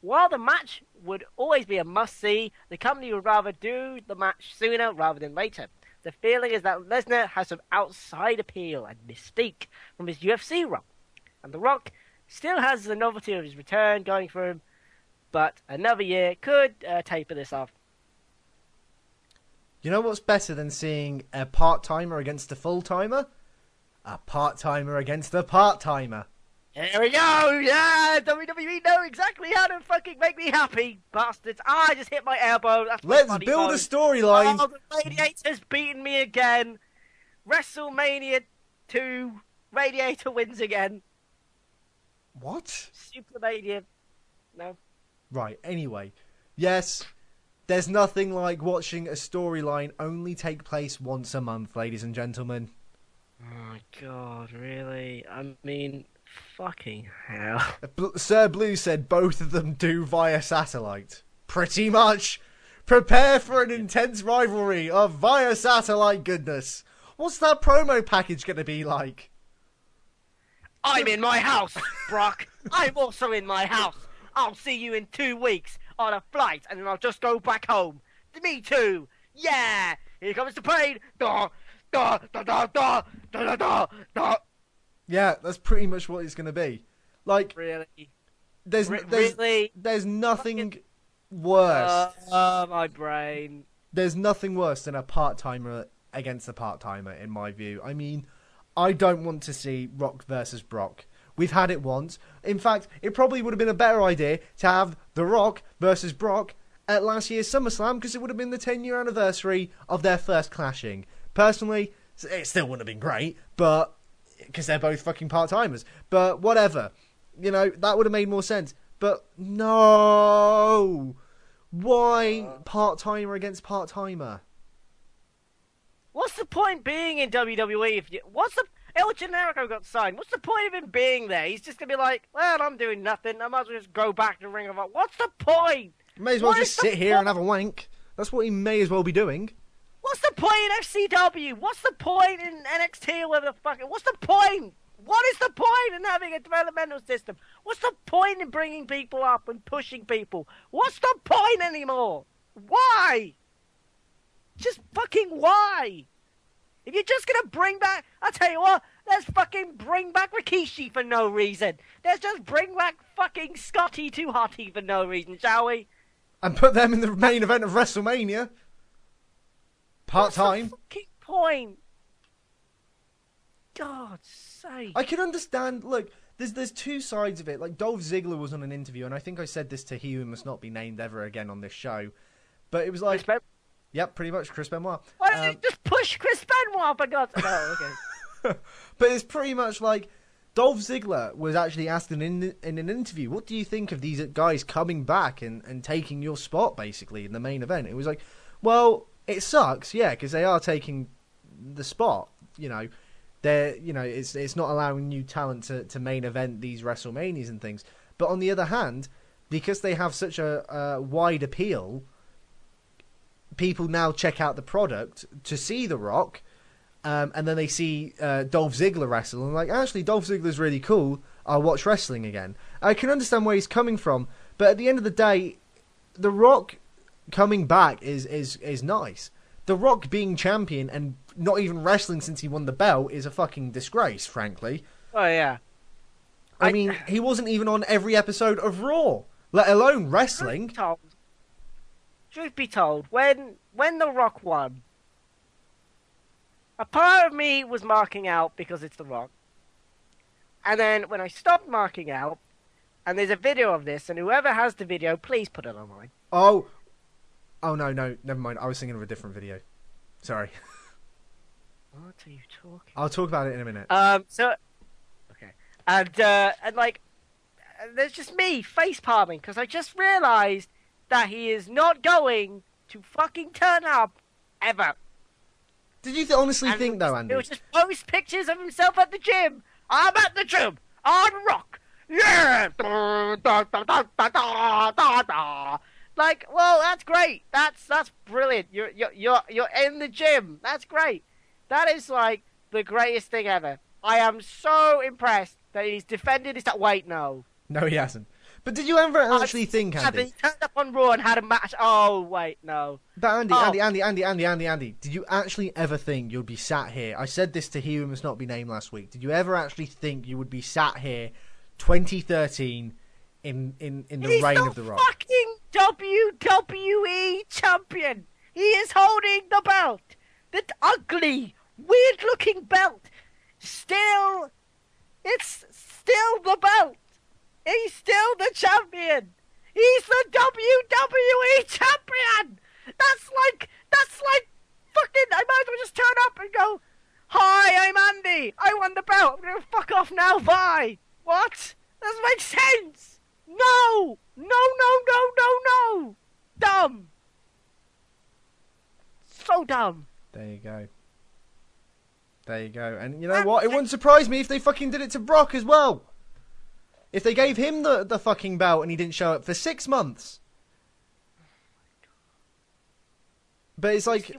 While the match would always be a must-see, the company would rather do the match sooner rather than later. The feeling is that Lesnar has some outside appeal and mystique from his UFC run, and The Rock still has the novelty of his return going for him, but another year could taper this off. You know what's better than seeing a part-timer against a full-timer? A part-timer against a part-timer. Here we go! Yeah, WWE know exactly how to fucking make me happy, bastards. I just hit my elbow. That's my Let's funny build bone. a storyline. Oh, the Radiator's beaten me again. WrestleMania 2, Radiator wins again. What? Supermania. No. Right, anyway. Yes, there's nothing like watching a storyline only take place once a month, ladies and gentlemen. Oh, my God, really? I mean, fucking hell. Sir Blue said both of them do via satellite. Pretty much. Prepare for an intense rivalry of via satellite goodness. What's that promo package going to be like? I'm in my house, Brock. I'm also in my house. I'll see you in 2 weeks on a flight, and then I'll just go back home. Me too. Yeah. Here comes the plane. Da, da, da, da, da, da, da, da. Yeah, that's pretty much what it's going to be. Like, Really? there's Really? nothing worse. My brain. There's nothing worse than a part-timer against a part-timer, in my view. I mean, I don't want to see Rock versus Brock. We've had it once. In fact, it probably would have been a better idea to have The Rock versus Brock at last year's SummerSlam, because it would have been the 10-year anniversary of their first clashing. Personally, it still wouldn't have been great, but because they're both fucking part-timers. But whatever. You know, that would have made more sense. But no! Why part-timer against part-timer? What's the point being in WWE if you... What's the... El Generico got signed. What's the point of him being there? He's just going to be like, well, I'm doing nothing. I might as well just go back to Ring of Honor. What's the point? May as well What just is the sit here and have a wank. That's what he may as well be doing. What's the point in FCW? What's the point in NXT or whatever the fuck? What's the point? What is the point in having a developmental system? What's the point in bringing people up and pushing people? What's the point anymore? Why? Just fucking why? If you're just gonna bring back, I'll tell you what, let's fucking bring back Rikishi for no reason. Let's just bring back fucking Scotty 2 Hotty for no reason, shall we? And put them in the main event of WrestleMania. Part-time. What's the fucking point? God's sake. I can understand, look, there's two sides of it. Like, Dolph Ziggler was on an interview, and I think I said this to He Who Must Not Be Named ever again on this show. But it was like... Yep, pretty much, Chris Benoit. Why don't you just push Chris Benoit for God's sake? Oh, okay. But it's pretty much like Dolph Ziggler was actually asked in an interview, what do you think of these guys coming back and taking your spot, basically, in the main event? It was like, well, it sucks, yeah, because they are taking the spot, you know. They're, you know, it's not allowing new talent to main event these WrestleManias and things. But on the other hand, because they have such a wide appeal, people now check out the product to see The Rock, and then they see Dolph Ziggler wrestle, and like, actually, Dolph Ziggler's really cool. I'll watch wrestling again. I can understand where he's coming from, but at the end of the day, The Rock coming back is nice. The Rock being champion and not even wrestling since he won the belt is a fucking disgrace, frankly. Oh, yeah. I mean, he wasn't even on every episode of Raw, let alone wrestling. Truth be told, when The Rock won, a part of me was marking out because it's The Rock. And then when I stopped marking out, and there's a video of this, and whoever has the video, please put it online. Oh, no, never mind. I was thinking of a different video. Sorry. What are you talking? I'll talk about it in a minute. Okay. And like, there's just me face palming because I just realized that he is not going to fucking turn up ever. Did you honestly think though, Andy? He was just post pictures of himself at the gym. I'm at the gym on Rock. Yeah. Like, well, that's great. That's brilliant. You're in the gym. That's great. That is like the greatest thing ever. I am so impressed that he's defended his... Wait, no. No, he hasn't. But did you ever actually think, Andy? He turned up on Raw and had a match. Oh, wait, no. But Andy, did you actually ever think you'd be sat here? I said this to He Who Must Not Be Named last week. Did you ever actually think you would be sat here 2013 in the reign of The Rock? He's the fucking WWE champion. He is holding the belt. That ugly, weird-looking belt. Still, it's still the belt. He's still the champion. He's the WWE champion. That's like fucking. I might as well just turn up and go, "Hi, I'm Andy. I won the belt. I'm gonna fuck off now. Bye." What? Doesn't make sense. No. Dumb. So dumb. There you go. And you know what? It wouldn't surprise me if they fucking did it to Brock as well. If they gave him the fucking belt and he didn't show up for 6 months. But it's like...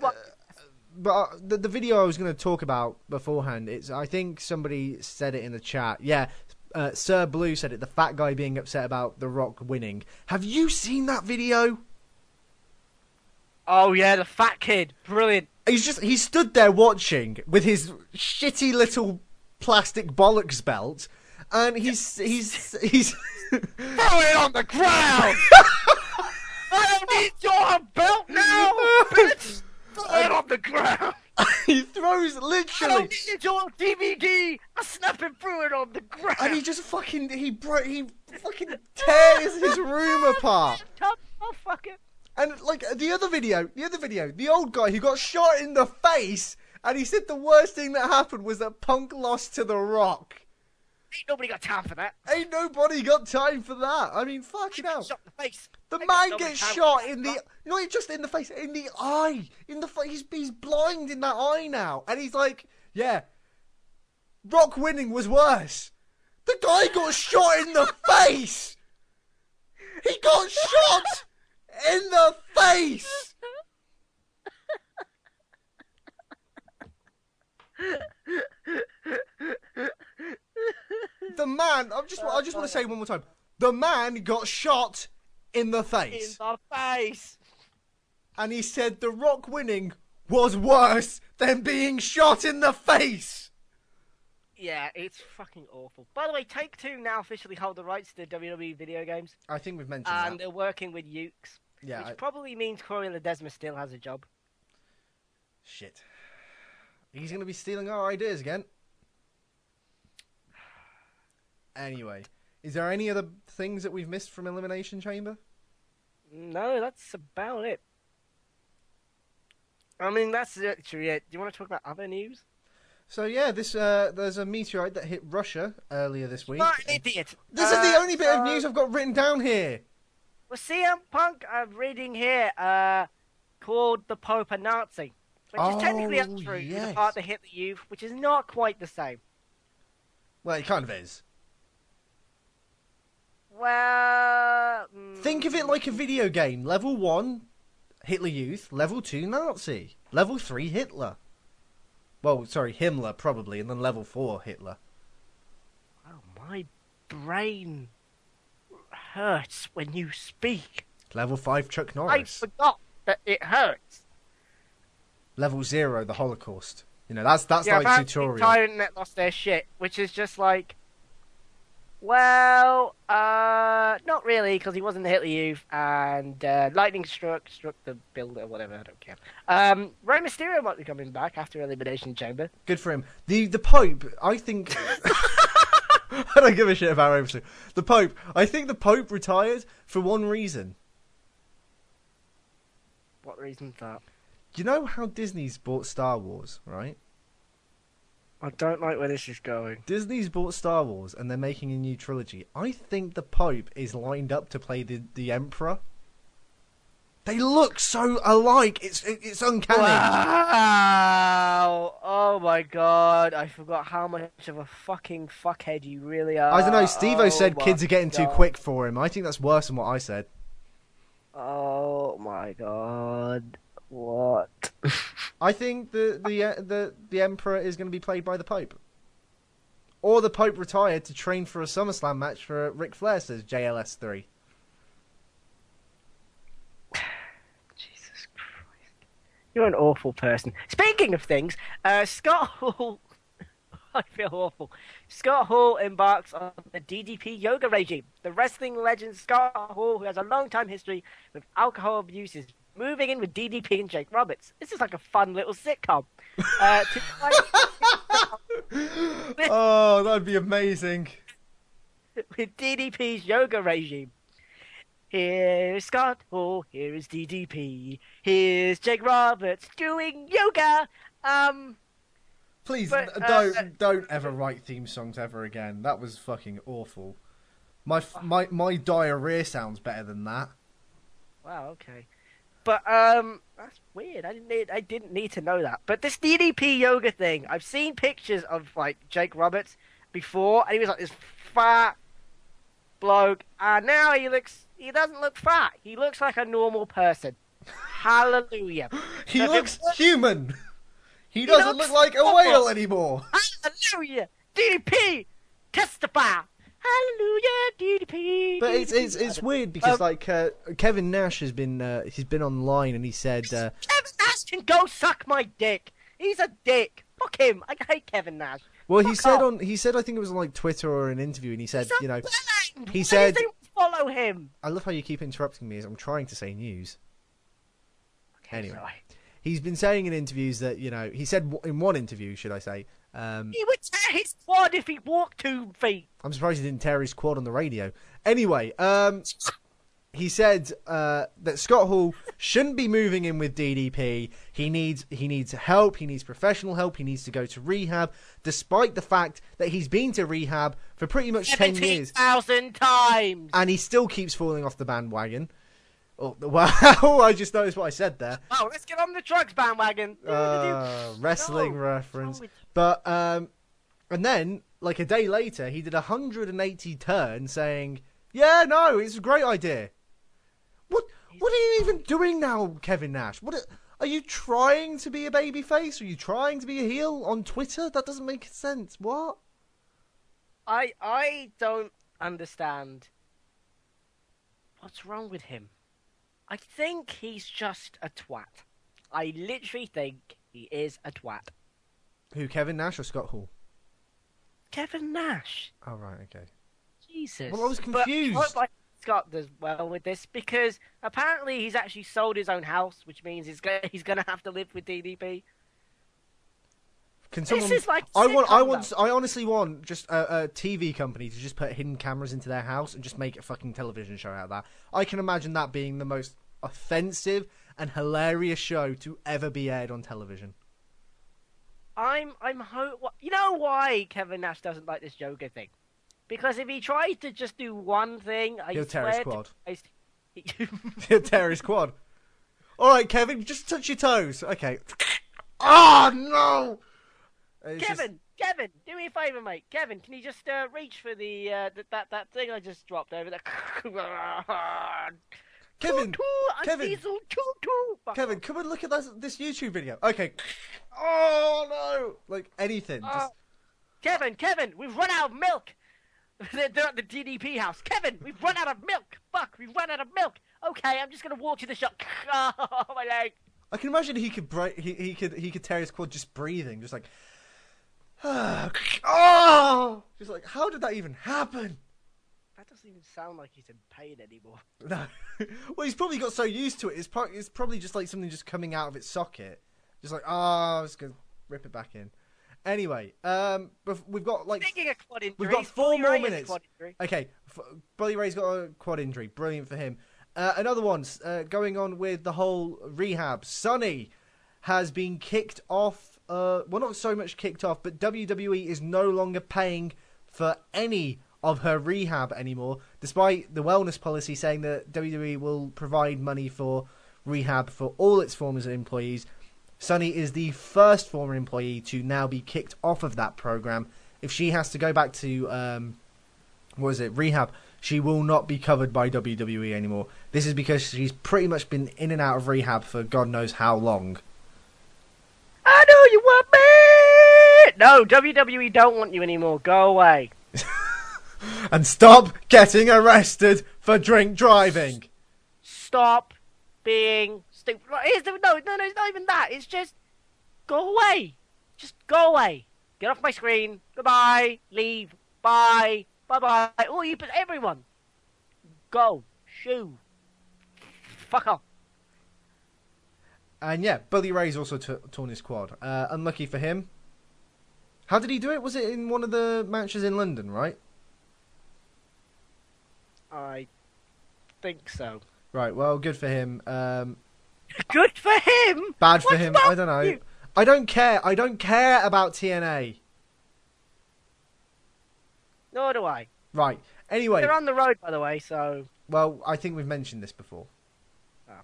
the video I was going to talk about beforehand, I think somebody said it in the chat. Yeah, Sir Blue said it, the fat guy being upset about The Rock winning. Have you seen that video? Oh yeah, the fat kid. Brilliant. He stood there watching with his shitty little plastic bollocks belt, and he's throw it on the ground. I don't need your belt now, bitch. Throw it on the ground. He throws literally. I don't need your DVD. I snap and threw it on the ground. And he just fucking he fucking tears his room apart. Oh fuck it. And like the other video, the old guy who got shot in the face, and he said the worst thing that happened was that Punk lost to The Rock. Ain't nobody got time for that. Ain't nobody got time for that. I mean, fucking hell. Shot in the face. The man gets shot in the, not just in the face, in the eye. He's blind in that eye now. And he's like, yeah, Rock winning was worse. The guy got shot in the face. He got shot in the face. The man, I just want to say one more time. The man got shot in the face. In the face. And he said The Rock winning was worse than being shot in the face. Yeah, it's fucking awful. By the way, Take-Two now officially hold the rights to the WWE video games. I think we've mentioned that. And they're working with Ukes. Yeah, which probably means Corey Ledesma still has a job. Shit. He's going to be stealing our ideas again. Anyway, is there any other things that we've missed from Elimination Chamber? No, that's about it. I mean, that's actually it. Do you want to talk about other news? So yeah, there's a meteorite that hit Russia earlier this week. Not an idiot. This is the only bit of news I've got written down here. Well, CM Punk, I'm reading here, called the Pope a Nazi, which is technically untrue. Yes. The part that hit the youth, which is not quite the same. Well, it kind of is. Well, Think of it like a video game. Level 1, Hitler Youth. Level 2, Nazi. Level 3, Hitler. Well, sorry, Himmler, probably. And then level 4, Hitler. Oh, my brain hurts when you speak. Level 5, Chuck I Norris. forgot that it hurts. Level 0, the Holocaust. You know, that's like apparently tutorial. The entire internet lost their shit, which is just like, well, not really, because he wasn't the Hitler Youth, and lightning struck the builder, whatever, I don't care. Rey Mysterio might be coming back after Elimination Chamber. Good for him. The Pope, I think... I don't give a shit about Rey Mysterio. The Pope, I think the Pope retired for one reason. What reason's that? Do you know how Disney's bought Star Wars, right? I don't like where this is going. Disney's bought Star Wars and they're making a new trilogy. I think the Pope is lined up to play the Emperor. They look so alike. It's uncanny. Wow! Oh my god! I forgot how much of a fucking fuckhead you really are. I don't know. Steve-O said my kids are getting too God. quick for him. I think that's worse than what I said. Oh my god! What? I think the Emperor is going to be played by the Pope. Or the Pope retired to train for a SummerSlam match for Ric Flair, says JLS3. Jesus Christ. You're an awful person. Speaking of things, Scott Hall... I feel awful. Scott Hall embarks on the DDP yoga regime. The wrestling legend Scott Hall, who has a long-time history with alcohol abuse, is moving in with DDP and Jake Roberts. This is like a fun little sitcom. Oh, that'd be amazing. With DDP's yoga regime. Here's Scott Hall, here is DDP, here's Jake Roberts doing yoga. Please, But, don't ever write theme songs ever again. That was fucking awful. My diarrhea sounds better than that. Wow, okay. But that's weird. I didn't need to know that. But this DDP yoga thing, I've seen pictures of like Jake Roberts before, and he was like this fat bloke, and now he doesn't look fat. He looks like a normal person. Hallelujah. He So if looks it was- human. He doesn't looks look like a awful. whale anymore. Hallelujah. DDP testify. Hallelujah, DDP. But it's weird because Kevin Nash has been he's been online and he said Kevin Nash can go suck my dick. He's a dick. Fuck him. I hate Kevin Nash. well he Fuck said off. he said I think it was on like Twitter or an interview and he said He's a you know villain. he Why said- does anyone follow him. I love how you keep interrupting me as I'm trying to say news. Anyway. Sorry. He's been saying in interviews that you know he said in one interview should I say He would tear his quad if he walked 2 feet. I'm surprised he didn't tear his quad on the radio. Anyway, he said that Scott Hall shouldn't be moving in with DDP. He needs help. He needs professional help. He needs to go to rehab, despite the fact that he's been to rehab for pretty much 10 years. 17,000 times. And he still keeps falling off the bandwagon. Oh, wow, I just noticed what I said there. Oh, let's get on the drugs bandwagon. Wrestling No. reference. Oh, it's- But, and then, like a day later, he did a 180 turn saying, yeah, no, it's a great idea. What are you even doing now, Kevin Nash? Are you trying to be a babyface? Are you trying to be a heel on Twitter? That doesn't make sense. What? I don't understand what's wrong with him. I think he's just a twat. I literally think he is a twat. Who, Kevin Nash or Scott Hall? Kevin Nash. Oh, right, okay. Jesus. Well, I was confused. But I hope like Scott does well with this because apparently he's actually sold his own house, which means he's gonna have to live with DDP. Can someone? This is like I honestly want just a TV company to just put hidden cameras into their house and just make a fucking television show out of that. I can imagine that being the most offensive and hilarious show to ever be aired on television. You know why Kevin Nash doesn't like this Joker thing? Because if he tries to just do one thing, he'll tear his quad. He... He'll tear his quad. All right, Kevin, just touch your toes. Okay. Oh no! Kevin, do me a favour, mate. Kevin, can you just reach for the that thing I just dropped over there? Kevin, Kevin, come and look at this YouTube video. Okay. Oh no! Like anything. Just... Kevin, we've run out of milk. They're at the DDP house. Kevin, we've run out of milk. Fuck, we've run out of milk. Okay, I'm just gonna walk to the shop. Oh, my leg. I can imagine he could tear his quad just breathing, just like. Oh! Just like, how did that even happen? That doesn't even sound like he's in pain anymore. No. Well, he's probably got so used to it. It's probably just like something just coming out of its socket. Just like, I'm just going to rip it back in. Anyway, we've got like... Speaking of quad injuries, we've got 4 more minutes. Okay, Bully Ray's got a quad injury. Brilliant for him. Another one's going on with the whole rehab. Sunny has been kicked off. Well, not so much kicked off, but WWE is no longer paying for any of her rehab anymore, despite the wellness policy saying that WWE will provide money for rehab for all its former employees. Sunny is the first former employee to now be kicked off of that program. If she has to go back to rehab, she will not be covered by WWE anymore. This is because she's pretty much been in and out of rehab for God knows how long. I know you want me! No, WWE don't want you anymore. Go away. And stop getting arrested for drink driving. Stop being stupid. No, it's not even that. It's just go away. Just go away. Get off my screen. Goodbye. Leave. Bye. Bye-bye. Oh, everyone. Go. Shoo. Fuck off. And yeah, Bully Ray's also torn his quad. Unlucky for him. How did he do it? Was it in one of the matches in London, right? I think so. Right, well, good for him. Good for him? Bad for him. I don't know. You? I don't care. I don't care about TNA. Nor do I. Right. Anyway. They're on the road, by the way, so... Well, I think we've mentioned this before. Oh.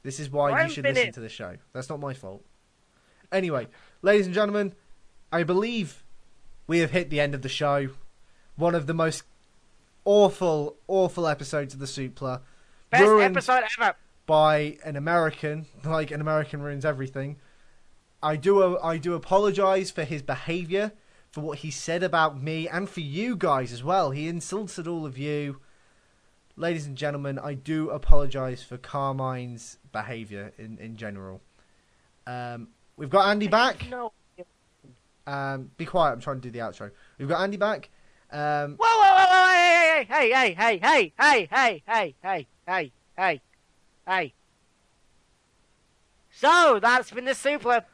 This is why you should listen to the show. That's not my fault. Anyway, ladies and gentlemen, I believe we have hit the end of the show. One of the most awful episodes of the Supla. Best episode ever. By an American. Like, an American ruins everything. I do apologise for his behaviour, for what he said about me, and for you guys as well. He insulted all of you. Ladies and gentlemen, I do apologise for Carmine's behaviour in general. We've got Andy back. No. Be quiet, I'm trying to do the outro. We've got Andy back. Whoa, hey. So, that's been the Supla.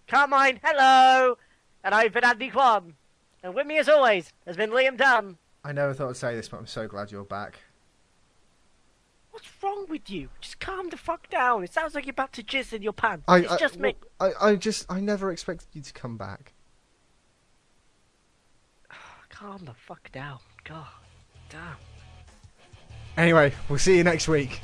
Carmine, hello. And I've been Andy Kwan. And with me, as always, has been Liam Dunn. I never thought I'd say this, but I'm so glad you're back. What's wrong with you? Just calm the fuck down. It sounds like you're about to jizz in your pants. It's just me. I never expected you to come back. Calm the fuck down. God damn. Anyway, we'll see you next week.